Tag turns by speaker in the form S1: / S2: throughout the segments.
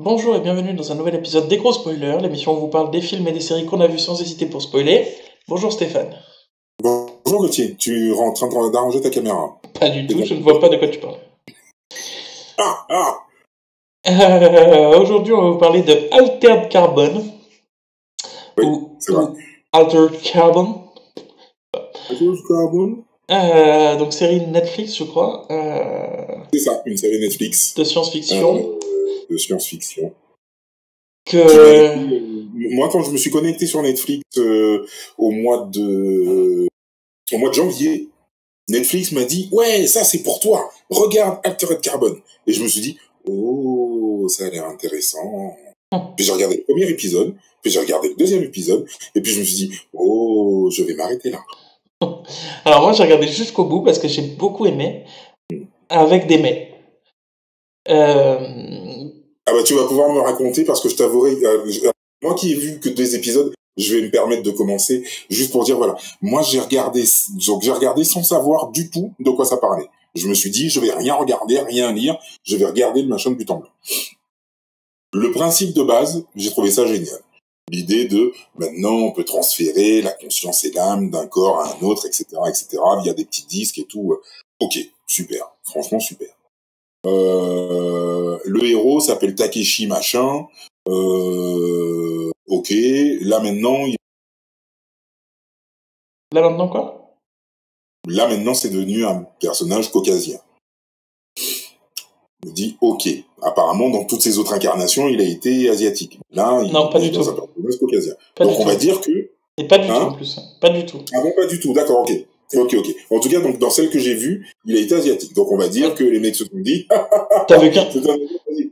S1: Bonjour et bienvenue dans un nouvel épisode des Gros Spoilers, l'émission où on vous parle des films et des séries qu'on a vus sans hésiter pour spoiler. Bonjour Stéphane.
S2: Bonjour Gauthier, tu es en train d'arranger ta caméra.
S1: Pas du
S2: C'est
S1: tout,
S2: bien.
S1: je ne vois pas de quoi tu parles.
S2: Ah
S1: Aujourd'hui, on va vous parler de Altered Carbon.
S2: Oui,
S1: ou,
S2: c'est vrai.
S1: ou Altered Carbon.
S2: Carbon.
S1: Donc série Netflix, je crois,
S2: C'est ça, une série Netflix
S1: de science-fiction.
S2: de science-fiction.
S1: Que...
S2: Moi, quand je me suis connecté sur Netflix au mois de janvier, Netflix m'a dit « Ouais, ça c'est pour toi, regarde Altered Carbon ». Et je me suis dit « Oh, ça a l'air intéressant ». Puis j'ai regardé le premier épisode, puis j'ai regardé le deuxième épisode, et puis je me suis dit « Oh, je vais m'arrêter là ».
S1: Alors moi j'ai regardé jusqu'au bout parce que j'ai beaucoup aimé, avec des mais.
S2: Ah bah tu vas pouvoir me raconter parce que je t'avouerai, moi qui ai vu que 2 épisodes, je vais me permettre de commencer juste pour dire voilà, moi j'ai regardé sans savoir du tout de quoi ça parlait. Je me suis dit je vais rien regarder, rien lire, je vais regarder le machin de but en blanc. Le principe de base, j'ai trouvé ça génial. L'idée de maintenant on peut transférer la conscience et l'âme d'un corps à un autre, etc., via des petits disques et tout. Ok, super, franchement super. Le héros s'appelle Takeshi machin. Ok, là maintenant,
S1: Là maintenant quoi?
S2: c'est devenu un personnage caucasien. Je me dis ok. Apparemment, dans toutes ses autres incarnations, il a été asiatique. Là,
S1: Non, pas
S2: il est
S1: du
S2: dans
S1: tout.
S2: un personnage caucasien.
S1: Pas
S2: Donc
S1: du
S2: on va
S1: tout.
S2: dire que
S1: Et pas du tout en plus. Pas du tout.
S2: Ah bon, pas du tout. D'accord, ok. Ok. En tout cas, donc dans celle que j'ai vue, il a été asiatique. Donc on va dire que les mecs se sont dit
S1: T'as vu qu'un...
S2: c'est un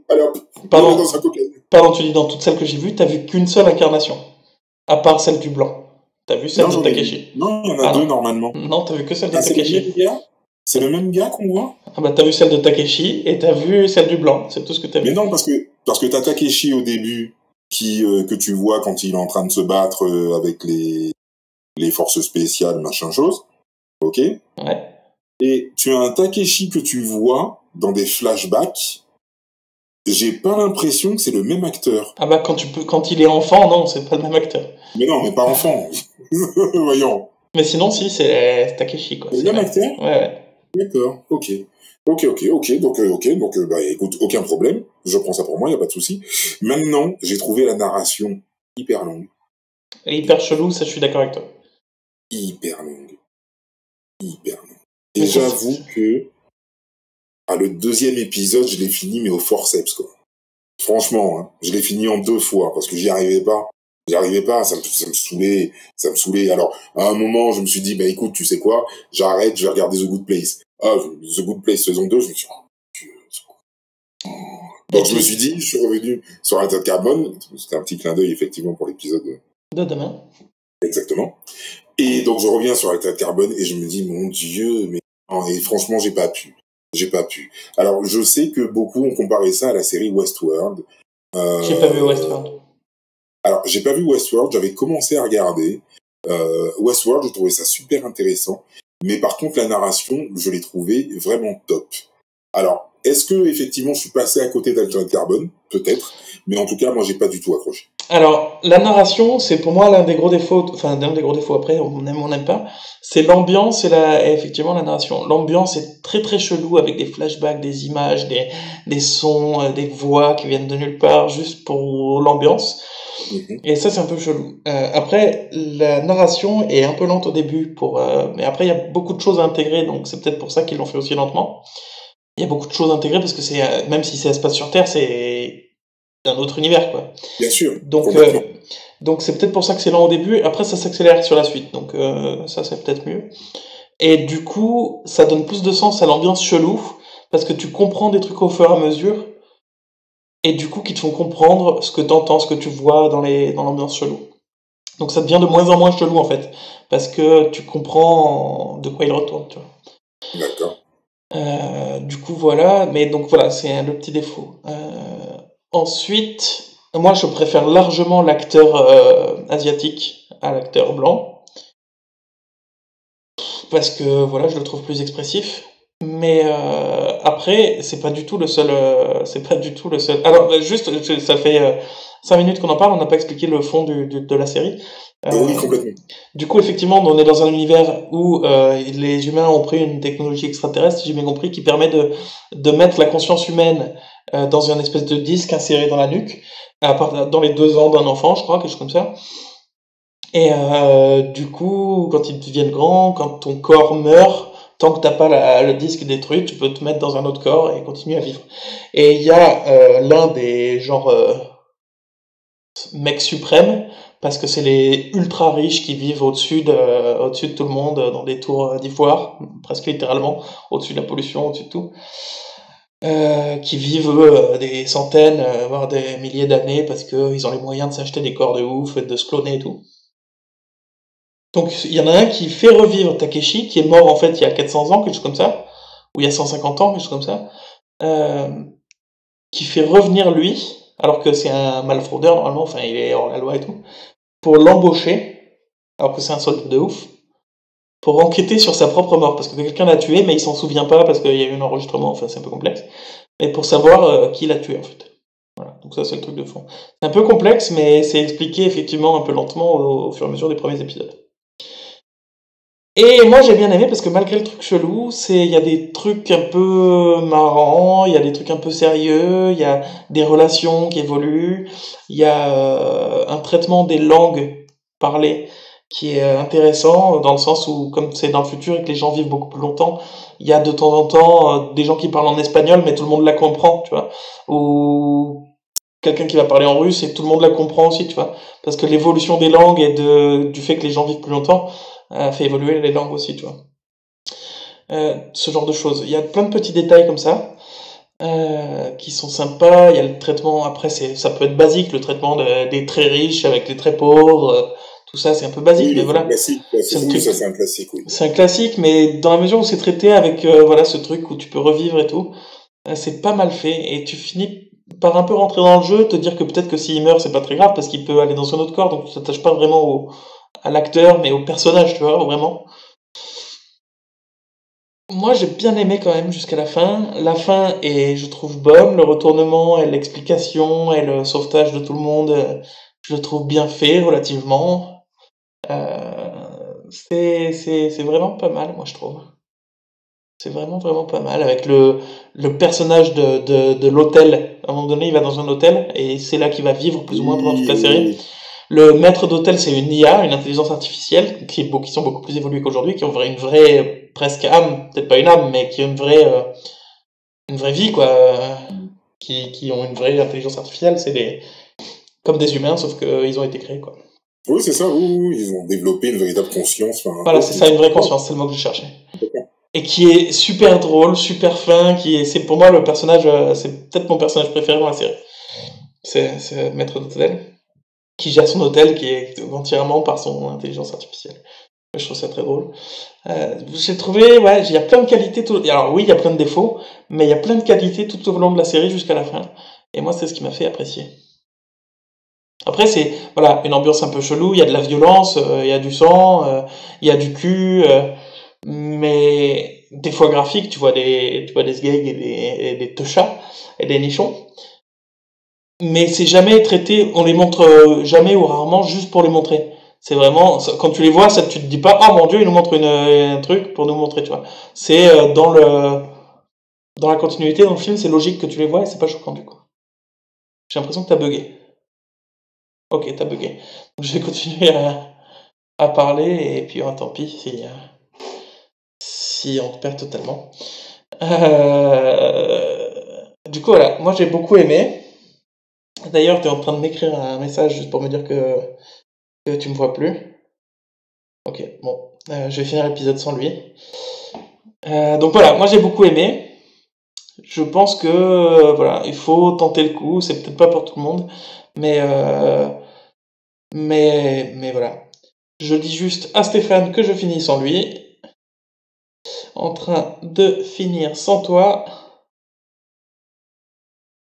S2: allez hop,
S1: Pardon.
S2: il est dans un caucasien.
S1: Pardon, tu dis dans toutes celles que j'ai vues, t'as vu qu'une seule incarnation. À part celle du blanc. T'as vu celle
S2: Non,
S1: de
S2: j'en ai
S1: Takeshi.
S2: vu. Non, il y en a deux normalement.
S1: Non, t'as vu que celle de
S2: Ah, c'est le
S1: Takeshi.
S2: même gars? C'est le même gars qu'on voit?
S1: Ah bah t'as vu celle de Takeshi et t'as vu celle du blanc. C'est tout ce que t'as
S2: Mais
S1: vu.
S2: non, parce que t'as Takeshi au début que tu vois quand il est en train de se battre avec les forces spéciales, machin chose. Ok?
S1: Ouais.
S2: Et tu as un Takeshi que tu vois dans des flashbacks. J'ai pas l'impression que c'est le même acteur.
S1: Ah bah quand il est enfant, non, c'est pas le même acteur.
S2: Mais non, mais pas enfant. Voyons.
S1: Mais sinon, si, c'est Takeshi, quoi.
S2: C'est le même acteur?
S1: Ouais.
S2: D'accord, ok. Donc, bah, écoute, aucun problème. Je prends ça pour moi, y a pas de souci. Maintenant, j'ai trouvé la narration hyper longue.
S1: Et hyper chelou, ça je suis d'accord avec toi.
S2: Hyper longue. Hyper longue.
S1: Mais
S2: Et
S1: ça,
S2: j'avoue que, le deuxième épisode, je l'ai fini, mais au forceps, quoi. Franchement, hein, je l'ai fini en 2 fois, parce que j'y arrivais pas. Ça me saoulait. Alors, à un moment, je me suis dit, bah écoute, tu sais quoi, j'arrête, je vais regarder The Good Place. The Good Place saison 2, je me suis dit, oh, Dieu, c'est quoi. Donc je me suis dit, je suis revenu sur Altered Carbon, c'était un petit clin d'œil effectivement pour l'épisode
S1: de demain.
S2: Exactement. Et donc je reviens sur Altered Carbon et je me dis, mon Dieu, mais non, et franchement, j'ai pas pu. Alors, je sais que beaucoup ont comparé ça à la série Westworld.
S1: J'ai pas vu Westworld.
S2: Alors, j'ai pas vu Westworld, j'avais commencé à regarder. Westworld, je trouvais ça super intéressant. Mais par contre, la narration, je l'ai trouvée vraiment top. Alors, est-ce que effectivement je suis passé à côté d'Altered Carbon? Peut-être. Mais en tout cas, moi, j'ai pas du tout accroché.
S1: Alors, la narration, c'est pour moi l'un des gros défauts, après, on aime ou on n'aime pas, c'est l'ambiance et effectivement la narration. L'ambiance est très très chelou avec des flashbacks, des images, des sons, des voix qui viennent de nulle part juste pour l'ambiance. Et ça, c'est un peu chelou. Après, la narration est un peu lente au début mais après, il y a beaucoup de choses à intégrer, donc c'est peut-être pour ça qu'ils l'ont fait aussi lentement. Il y a beaucoup de choses à intégrer parce que même si ça se passe sur Terre, c'est d'un autre univers, quoi.
S2: Bien sûr.
S1: Donc c'est peut-être pour ça que c'est lent au début, après ça s'accélère sur la suite, donc ça c'est peut-être mieux. Et du coup, ça donne plus de sens à l'ambiance chelou, parce que tu comprends des trucs au fur et à mesure, et du coup qui te font comprendre ce que t'entends, ce que tu vois dans l'ambiance chelou. Donc ça devient de moins en moins chelou en fait, parce que tu comprends de quoi il retourne, tu vois.
S2: D'accord.
S1: Du coup voilà, mais donc voilà, c'est le petit défaut. Ensuite, moi je préfère largement l'acteur asiatique à l'acteur blanc, parce que voilà, je le trouve plus expressif. Mais après, c'est pas du tout le seul. C'est pas du tout le seul. Alors, juste, ça fait 5 minutes qu'on en parle, on n'a pas expliqué le fond de la série.
S2: Oui,
S1: Euh,
S2: complètement.
S1: du coup, effectivement, on est dans un univers où les humains ont pris une technologie extraterrestre, si j'ai bien compris, qui permet de mettre la conscience humaine dans une espèce de disque inséré dans la nuque, dans les 2 ans d'un enfant, je crois, quelque chose comme ça. Et du coup, quand ils deviennent grands, quand ton corps meurt, tant que t'as pas le disque détruit, tu peux te mettre dans un autre corps et continuer à vivre. Et il y a l'un des genres mecs suprêmes, parce que c'est les ultra riches qui vivent au-dessus de tout le monde, dans des tours d'ivoire, presque littéralement, au-dessus de la pollution, au-dessus de tout, qui vivent eux des centaines, voire des milliers d'années, parce qu'ils ont les moyens de s'acheter des corps de ouf, et de se cloner et tout. Donc il y en a un qui fait revivre Takeshi, qui est mort en fait il y a 400 ans, quelque chose comme ça, ou il y a 150 ans, quelque chose comme ça, euh, qui fait revenir lui, alors que c'est un malfraudeur normalement, enfin il est hors la loi et tout, pour l'embaucher, alors que c'est un soldat de ouf, pour enquêter sur sa propre mort, parce que quelqu'un l'a tué, mais il s'en souvient pas parce qu'il y a eu un enregistrement, enfin c'est un peu complexe, mais pour savoir qui l'a tué en fait. Voilà, donc ça c'est le truc de fond. C'est un peu complexe, mais c'est expliqué effectivement un peu lentement au fur et à mesure des premiers épisodes. Et moi j'ai bien aimé parce que malgré le truc chelou, il y a des trucs un peu marrants, il y a des trucs un peu sérieux, il y a des relations qui évoluent, il y a un traitement des langues parlées qui est intéressant dans le sens où comme c'est dans le futur et que les gens vivent beaucoup plus longtemps, il y a de temps en temps des gens qui parlent en espagnol mais tout le monde la comprend, tu vois, ou quelqu'un qui va parler en russe et tout le monde la comprend aussi, tu vois, parce que l'évolution des langues et du fait que les gens vivent plus longtemps fait évoluer les langues aussi, tu vois. Ce genre de choses. Il y a plein de petits détails comme ça qui sont sympas. Il y a le traitement, après ça peut être basique, le traitement des très riches avec les très pauvres, tout ça c'est un peu basique,
S2: Oui,
S1: mais
S2: le
S1: voilà.
S2: classique.
S1: C'est un
S2: Oui,
S1: truc,
S2: ça c'est un classique, oui.
S1: c'est un classique, mais dans la mesure où c'est traité avec voilà ce truc où tu peux revivre et tout, c'est pas mal fait et tu finis par un peu rentrer dans le jeu, te dire que peut-être que s'il meurt c'est pas très grave parce qu'il peut aller dans un autre corps, donc tu t'attaches pas vraiment à l'acteur mais au personnage, tu vois, vraiment. Moi, j'ai bien aimé quand même jusqu'à la fin. La fin est, je trouve, bonne. Le retournement et l'explication et le sauvetage de tout le monde, je le trouve bien fait relativement. C'est vraiment pas mal, moi, je trouve. C'est vraiment, vraiment pas mal. Avec le personnage de l'hôtel. À un moment donné, il va dans un hôtel et c'est là qu'il va vivre plus ou moins pendant toute
S2: Oui,
S1: la
S2: oui,
S1: série.
S2: oui.
S1: Le maître d'hôtel, c'est une IA, une intelligence artificielle, qui sont beaucoup plus évoluées qu'aujourd'hui, qui ont une vraie, presque âme, peut-être pas une âme, mais qui ont une vraie vie, quoi, qui ont une vraie intelligence artificielle. Comme des humains, sauf qu'ils ont été créés, quoi.
S2: Oui, c'est ça, oui, oui, oui, ils ont développé une véritable conscience. Enfin,
S1: Voilà, c'est
S2: ok.
S1: ça, une vraie conscience, c'est le mot que je cherchais. Et qui est super drôle, super fin, c'est pour moi le personnage, c'est peut-être mon personnage préféré dans la série. C'est le maître d'hôtel, qui gère son hôtel, qui est entièrement par son intelligence artificielle. Je trouve ça très drôle. J'ai trouvé, ouais, il y a plein de qualités. Alors oui, il y a plein de défauts, mais il y a plein de qualités tout au long de la série jusqu'à la fin. Et moi, c'est ce qui m'a fait apprécier. Après, c'est voilà une ambiance un peu chelou. Il y a de la violence, il y a du sang, il y a du cul, mais des fois graphiques. Tu vois des sgags et des teuchas et des nichons. Mais c'est jamais traité. On les montre jamais ou rarement juste pour les montrer. C'est vraiment quand tu les vois, ça tu te dis pas ah mon Dieu, il nous montre un truc pour nous montrer, tu vois. C'est dans la continuité dans le film, c'est logique que tu les vois et c'est pas choquant du coup. J'ai l'impression que t'as bugué. Ok, t'as bugué. Donc, je vais continuer à parler et puis tant pis si on te perd totalement. Du coup voilà, moi j'ai beaucoup aimé. D'ailleurs, t'es en train de m'écrire un message juste pour me dire que tu me vois plus. Ok, bon, je vais finir l'épisode sans lui. Donc voilà, moi j'ai beaucoup aimé. Je pense que voilà, il faut tenter le coup. C'est peut-être pas pour tout le monde, mais mais voilà. Je dis juste à Stéphane que je finis sans lui. En train de finir sans toi.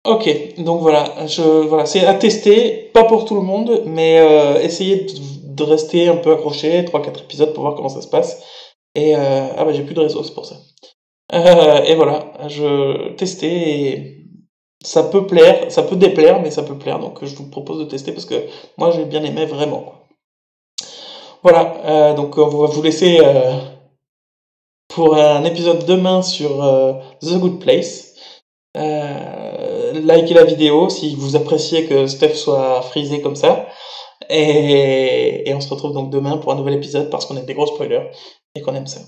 S1: Ok, donc voilà, c'est à tester, pas pour tout le monde, mais essayez de rester un peu accroché, 3-4 épisodes pour voir comment ça se passe. Et ah bah j'ai plus de réseau, c'est pour ça. Et voilà, je testais et ça peut plaire, ça peut déplaire, mais ça peut plaire, donc je vous propose de tester parce que moi j'ai bien aimé vraiment, quoi. Voilà, donc on va vous laisser pour un épisode demain sur The Good Place. Likez la vidéo si vous appréciez que Steph soit frisé comme ça. Et on se retrouve donc demain pour un nouvel épisode parce qu'on est des gros spoilers et qu'on aime ça.